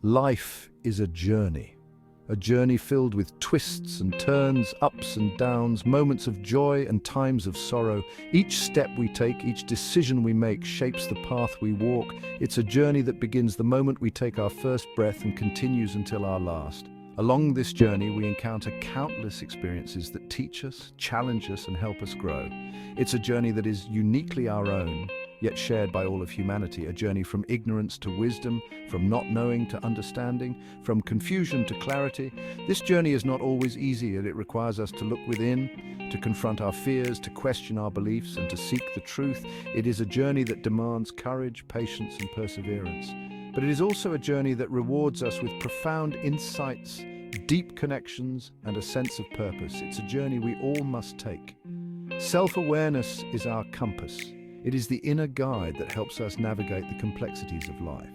Life is a journey filled with twists and turns, ups and downs, moments of joy and times of sorrow. Each step we take, each decision we make shapes the path we walk. It's a journey that begins the moment we take our first breath and continues until our last. Along this journey, we encounter countless experiences that teach us, challenge us, and help us grow. It's a journey that is uniquely our own, yet shared by all of humanity, a journey from ignorance to wisdom, from not knowing to understanding, from confusion to clarity. This journey is not always easy, and it requires us to look within, to confront our fears, to question our beliefs, and to seek the truth. It is a journey that demands courage, patience, and perseverance. But it is also a journey that rewards us with profound insights, deep connections, and a sense of purpose. It's a journey we all must take. Self-awareness is our compass. It is the inner guide that helps us navigate the complexities of life.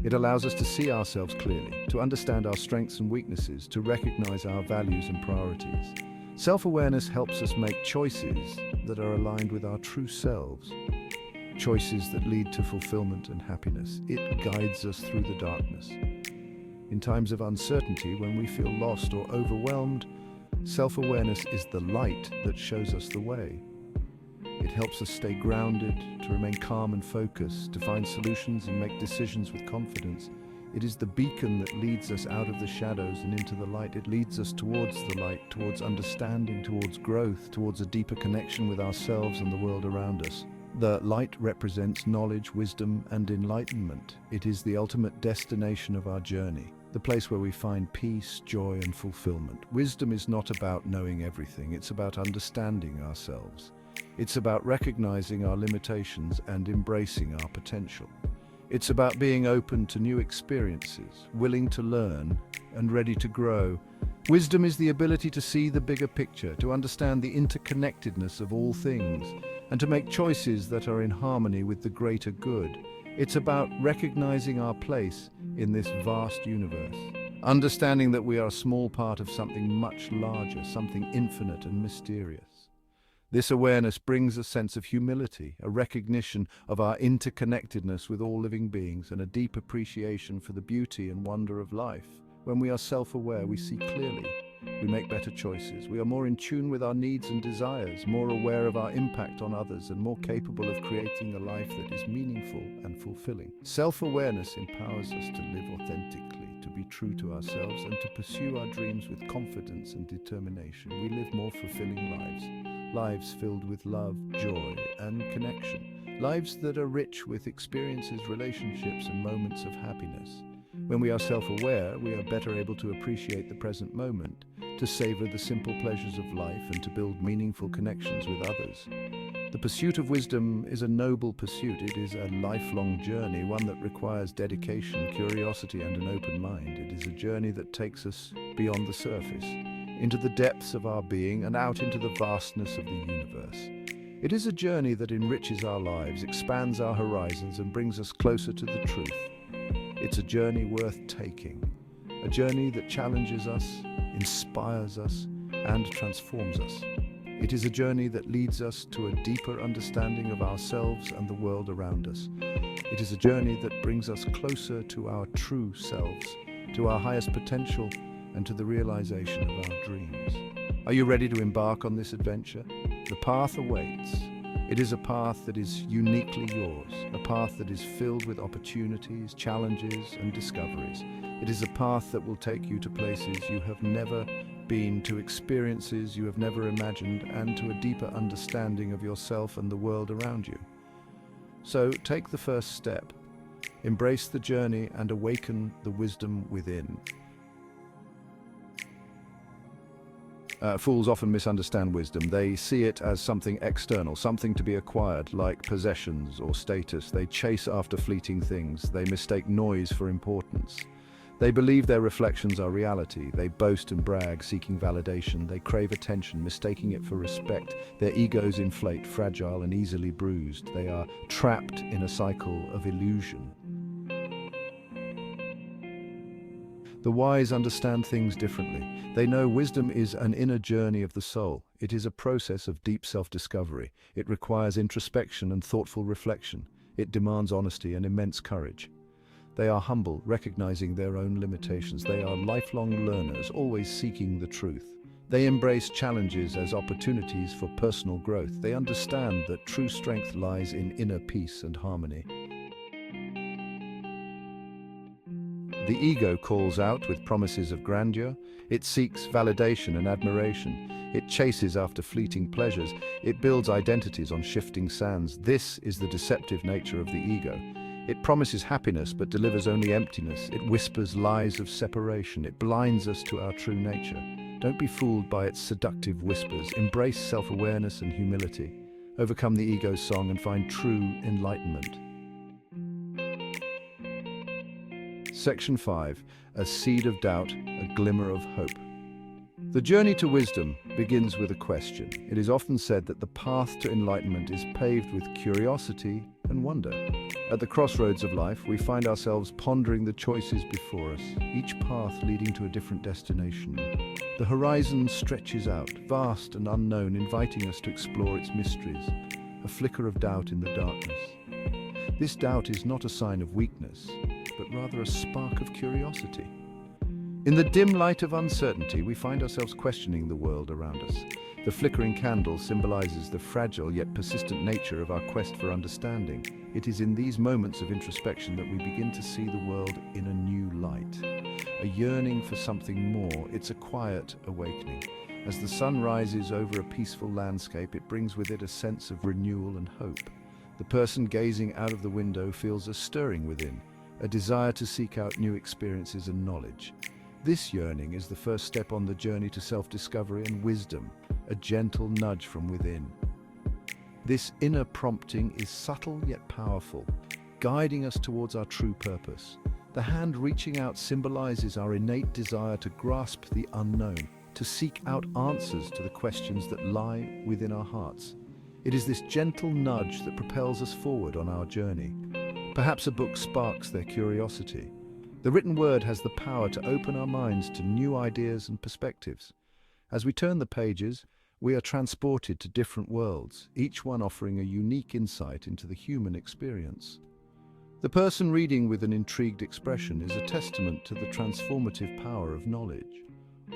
It allows us to see ourselves clearly, to understand our strengths and weaknesses, to recognize our values and priorities. Self-awareness helps us make choices that are aligned with our true selves, choices that lead to fulfillment and happiness. It guides us through the darkness. In times of uncertainty, when we feel lost or overwhelmed, self-awareness is the light that shows us the way. It helps us stay grounded, to remain calm and focused, to find solutions and make decisions with confidence. It is the beacon that leads us out of the shadows and into the light. It leads us towards the light, towards understanding, towards growth, towards a deeper connection with ourselves and the world around us. The light represents knowledge, wisdom, and enlightenment. It is the ultimate destination of our journey, the place where we find peace, joy, and fulfillment. Wisdom is not about knowing everything, it's about understanding ourselves. It's about recognizing our limitations and embracing our potential. It's about being open to new experiences, willing to learn, and ready to grow. Wisdom is the ability to see the bigger picture, to understand the interconnectedness of all things, and to make choices that are in harmony with the greater good. It's about recognizing our place in this vast universe, understanding that we are a small part of something much larger, something infinite and mysterious. This awareness brings a sense of humility, a recognition of our interconnectedness with all living beings, and a deep appreciation for the beauty and wonder of life. When we are self-aware, we see clearly. We make better choices. We are more in tune with our needs and desires, more aware of our impact on others, and more capable of creating a life that is meaningful and fulfilling. Self-awareness empowers us to live authentically, to be true to ourselves, and to pursue our dreams with confidence and determination. We live more fulfilling lives filled with love, joy, and connection. Lives that are rich with experiences, relationships, and moments of happiness. When we are self-aware, we are better able to appreciate the present moment, to savor the simple pleasures of life, and to build meaningful connections with others. The pursuit of wisdom is a noble pursuit. It is a lifelong journey, one that requires dedication, curiosity, and an open mind. It is a journey that takes us beyond the surface, into the depths of our being, and out into the vastness of the universe. It is a journey that enriches our lives, expands our horizons, and brings us closer to the truth. It's a journey worth taking, a journey that challenges us, inspires us, and transforms us. It is a journey that leads us to a deeper understanding of ourselves and the world around us. It is a journey that brings us closer to our true selves, to our highest potential, and to the realization of our dreams. Are you ready to embark on this adventure? The path awaits. It is a path that is uniquely yours, a path that is filled with opportunities, challenges, and discoveries. It is a path that will take you to places you have never been, to experiences you have never imagined, and to a deeper understanding of yourself and the world around you. So take the first step. Embrace the journey and awaken the wisdom within. Fools often misunderstand wisdom. They see it as something external, something to be acquired, like possessions or status. They chase after fleeting things. They mistake noise for importance. They believe their reflections are reality. They boast and brag, seeking validation. They crave attention, mistaking it for respect. Their egos inflate, fragile and easily bruised. They are trapped in a cycle of illusion. The wise understand things differently. They know wisdom is an inner journey of the soul. It is a process of deep self-discovery. It requires introspection and thoughtful reflection. It demands honesty and immense courage. They are humble, recognizing their own limitations. They are lifelong learners, always seeking the truth. They embrace challenges as opportunities for personal growth. They understand that true strength lies in inner peace and harmony. The ego calls out with promises of grandeur. It seeks validation and admiration. It chases after fleeting pleasures. It builds identities on shifting sands. This is the deceptive nature of the ego. It promises happiness but delivers only emptiness. It whispers lies of separation. It blinds us to our true nature. Don't be fooled by its seductive whispers. Embrace self-awareness and humility. Overcome the ego's song and find true enlightenment. Section 5. A seed of doubt, a glimmer of hope. The journey to wisdom begins with a question. It is often said that the path to enlightenment is paved with curiosity and wonder. At the crossroads of life, we find ourselves pondering the choices before us, each path leading to a different destination. The horizon stretches out, vast and unknown, inviting us to explore its mysteries, a flicker of doubt in the darkness. This doubt is not a sign of weakness, but rather a spark of curiosity. In the dim light of uncertainty, we find ourselves questioning the world around us. The flickering candle symbolizes the fragile yet persistent nature of our quest for understanding. It is in these moments of introspection that we begin to see the world in a new light. A yearning for something more. It's a quiet awakening. As the sun rises over a peaceful landscape, it brings with it a sense of renewal and hope. The person gazing out of the window feels a stirring within, a desire to seek out new experiences and knowledge. This yearning is the first step on the journey to self-discovery and wisdom, a gentle nudge from within. This inner prompting is subtle yet powerful, guiding us towards our true purpose. The hand reaching out symbolizes our innate desire to grasp the unknown, to seek out answers to the questions that lie within our hearts. It is this gentle nudge that propels us forward on our journey. Perhaps a book sparks their curiosity. The written word has the power to open our minds to new ideas and perspectives. As we turn the pages, we are transported to different worlds, each one offering a unique insight into the human experience. The person reading with an intrigued expression is a testament to the transformative power of knowledge.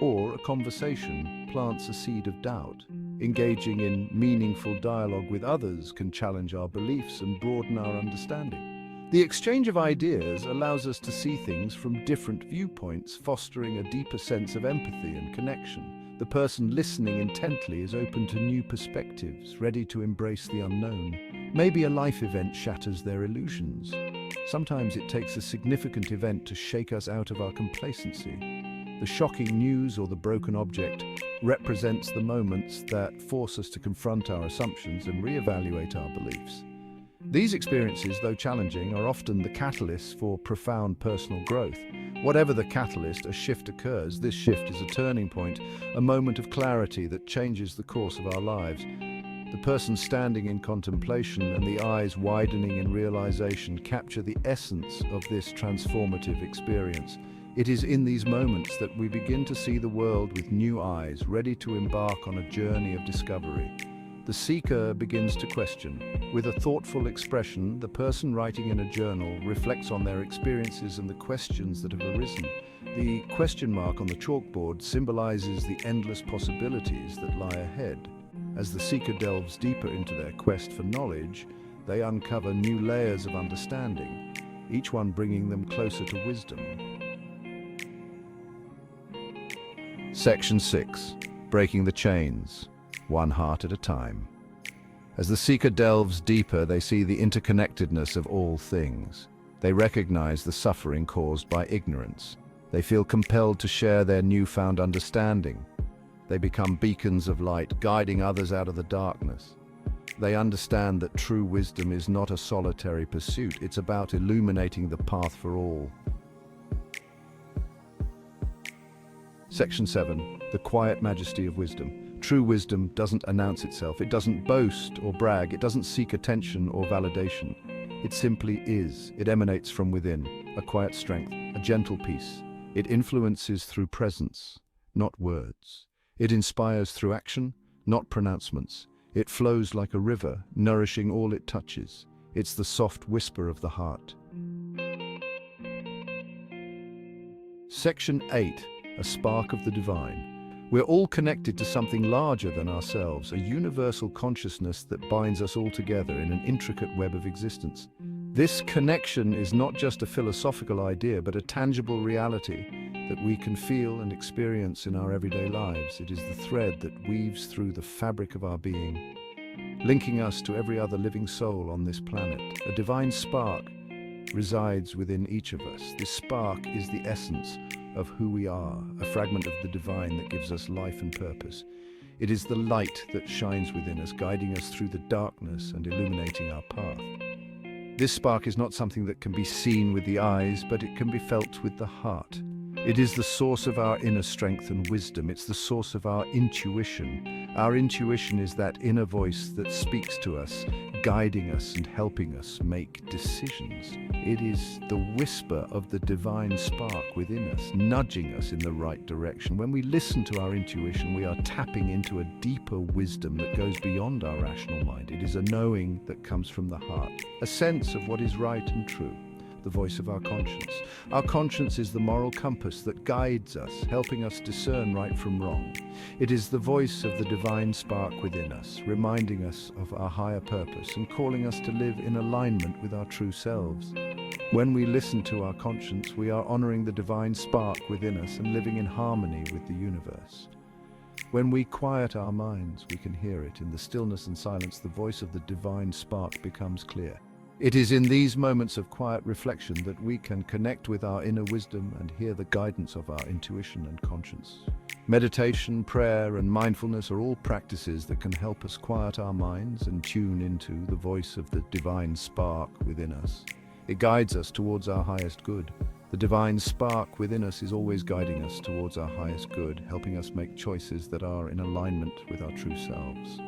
Or a conversation plants a seed of doubt. Engaging in meaningful dialogue with others can challenge our beliefs and broaden our understanding. The exchange of ideas allows us to see things from different viewpoints, fostering a deeper sense of empathy and connection. The person listening intently is open to new perspectives, ready to embrace the unknown. Maybe a life event shatters their illusions. Sometimes it takes a significant event to shake us out of our complacency. The shocking news or the broken object represents the moments that force us to confront our assumptions and reevaluate our beliefs. These experiences, though challenging, are often the catalysts for profound personal growth. Whatever the catalyst, a shift occurs. This shift is a turning point, a moment of clarity that changes the course of our lives. The person standing in contemplation and the eyes widening in realization capture the essence of this transformative experience. It is in these moments that we begin to see the world with new eyes, ready to embark on a journey of discovery. The seeker begins to question. With a thoughtful expression, the person writing in a journal reflects on their experiences and the questions that have arisen. The question mark on the chalkboard symbolizes the endless possibilities that lie ahead. As the seeker delves deeper into their quest for knowledge, they uncover new layers of understanding, each one bringing them closer to wisdom. Section 6. Breaking the chains. One heart at a time. As the seeker delves deeper, they see the interconnectedness of all things. They recognize the suffering caused by ignorance. They feel compelled to share their newfound understanding. They become beacons of light, guiding others out of the darkness. They understand that true wisdom is not a solitary pursuit. It's about illuminating the path for all. Section 7. The quiet majesty of wisdom. True wisdom doesn't announce itself. It doesn't boast or brag. It doesn't seek attention or validation. It simply is. It emanates from within, a quiet strength, a gentle peace. It influences through presence, not words. It inspires through action, not pronouncements. It flows like a river, nourishing all it touches. It's the soft whisper of the heart. Section 8. A spark of the divine. We're all connected to something larger than ourselves, a universal consciousness that binds us all together in an intricate web of existence. This connection is not just a philosophical idea, but a tangible reality that we can feel and experience in our everyday lives. It is the thread that weaves through the fabric of our being, linking us to every other living soul on this planet. A divine spark resides within each of us. This spark is the essence of who we are, a fragment of the divine that gives us life and purpose. It is the light that shines within us, guiding us through the darkness and illuminating our path. This spark is not something that can be seen with the eyes, but it can be felt with the heart. It is the source of our inner strength and wisdom. It's the source of our intuition. Our intuition is that inner voice that speaks to us, guiding us and helping us make decisions. It is the whisper of the divine spark within us, nudging us in the right direction. When we listen to our intuition, we are tapping into a deeper wisdom that goes beyond our rational mind. It is a knowing that comes from the heart, a sense of what is right and true. The voice of our conscience. Our conscience is the moral compass that guides us, helping us discern right from wrong. It is the voice of the divine spark within us, reminding us of our higher purpose and calling us to live in alignment with our true selves. When we listen to our conscience, we are honoring the divine spark within us and living in harmony with the universe. When we quiet our minds, we can hear it. In the stillness and silence, the voice of the divine spark becomes clear. It is in these moments of quiet reflection that we can connect with our inner wisdom and hear the guidance of our intuition and conscience. Meditation, prayer, and mindfulness are all practices that can help us quiet our minds and tune into the voice of the divine spark within us. It guides us towards our highest good. The divine spark within us is always guiding us towards our highest good, helping us make choices that are in alignment with our true selves.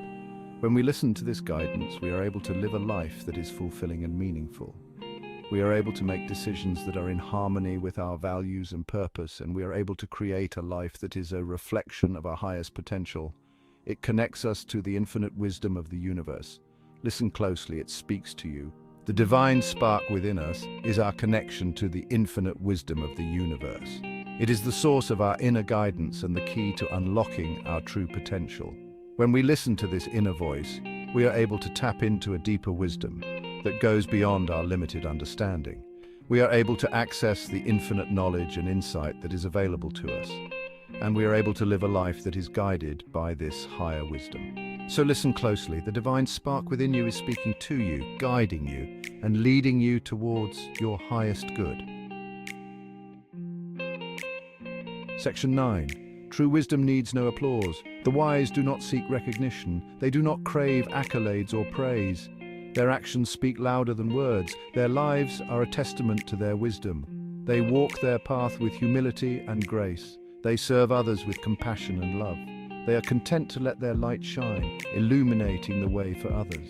When we listen to this guidance, we are able to live a life that is fulfilling and meaningful. We are able to make decisions that are in harmony with our values and purpose, and we are able to create a life that is a reflection of our highest potential. It connects us to the infinite wisdom of the universe. Listen closely, it speaks to you. The divine spark within us is our connection to the infinite wisdom of the universe. It is the source of our inner guidance and the key to unlocking our true potential. When we listen to this inner voice, we are able to tap into a deeper wisdom that goes beyond our limited understanding. We are able to access the infinite knowledge and insight that is available to us, and we are able to live a life that is guided by this higher wisdom. So listen closely. The divine spark within you is speaking to you, guiding you, and leading you towards your highest good. Section 9. True wisdom needs no applause. The wise do not seek recognition. They do not crave accolades or praise. Their actions speak louder than words. Their lives are a testament to their wisdom. They walk their path with humility and grace. They serve others with compassion and love. They are content to let their light shine, illuminating the way for others.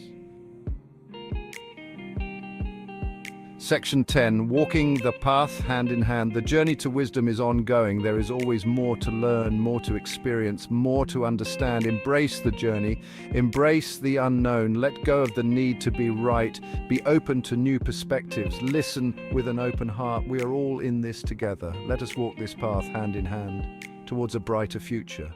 Section 10. Walking the path hand in hand. The journey to wisdom is ongoing. There is always more to learn, more to experience, more to understand. Embrace the journey. Embrace the unknown. Let go of the need to be right. Be open to new perspectives. Listen with an open heart. We are all in this together. Let us walk this path hand in hand towards a brighter future.